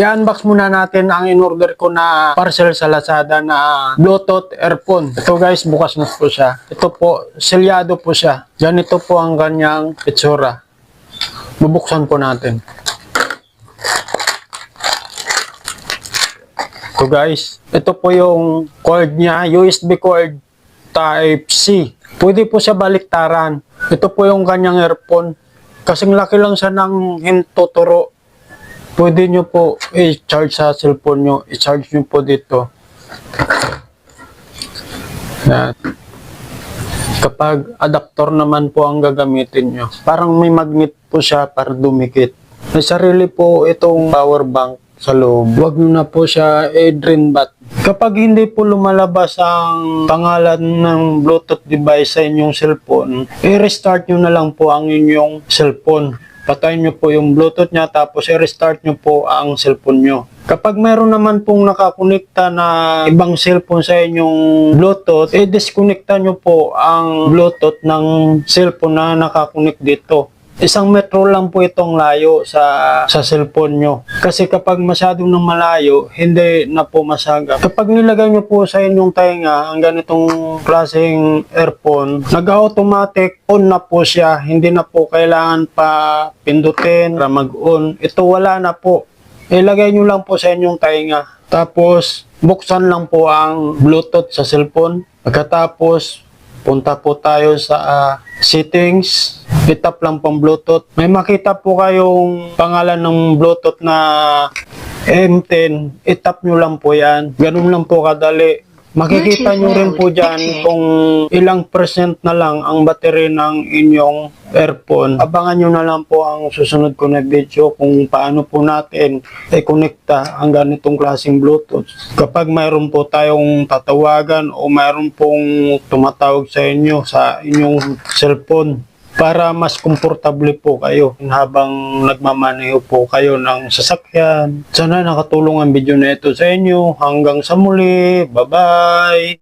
I-unbox muna natin ang in-order ko na parcel sa Lazada na Bluetooth earphone. Ito guys, bukas na po siya. Ito po, selyado po siya. Ganito po ang kanyang itsura. Bubuksan po natin. Ito guys, ito po yung cord niya, USB cord Type-C. Pwede po siya baliktaran. Ito po yung kanyang earphone. Kasing laki lang siya ng hintuturo. Pwede nyo po i-charge sa cellphone nyo. I-charge nyo po dito. Yan. Kapag adapter naman po ang gagamitin nyo. Parang may magnet po siya para dumikit. May sarili po itong power bank sa loob. Huwag nyo na po siya i-drain bath. Kapag hindi po lumalabas ang pangalan ng Bluetooth device sa inyong cellphone, i-restart nyo na lang po ang inyong cellphone. Patayin nyo po yung Bluetooth niya tapos i-restart nyo po ang cellphone nyo. Kapag meron naman pong nakakonekta na ibang cellphone sa inyong Bluetooth, i-disconnecta nyo po ang Bluetooth ng cellphone na nakakonect dito. 1 metro lang po itong layo sa cellphone nyo. Kasi kapag masyadong nang malayo, hindi na po masagap. Kapag nilagay nyo po sa inyong tainga ang ganitong klaseng earphone, nag-automatic on na po siya. Hindi na po kailangan pa pindutin para mag-on. Ito wala na po. Ilagay nyo lang po sa inyong tainga. Tapos, buksan lang po ang Bluetooth sa cellphone. Pagkatapos, punta po tayo sa settings. I-tap lang pong Bluetooth. May makita po kayong pangalan ng Bluetooth na M10. I-tap nyo lang po yan. Ganun lang po kadali. Makikita nyo rin po dyan kung ilang percent na lang ang battery ng inyong earphone. Abangan nyo na lang po ang susunod ko na video kung paano po natin i-connecta ang ganitong klaseng Bluetooth. Kapag mayroon po tayong tatawagan o mayroon pong tumatawag sa inyo sa inyong cellphone, para mas komportable po kayo habang nagmamaneho po kayo ng sasakyan. Sana nakatulong ang video na ito sa inyo. Hanggang sa muli. Bye-bye!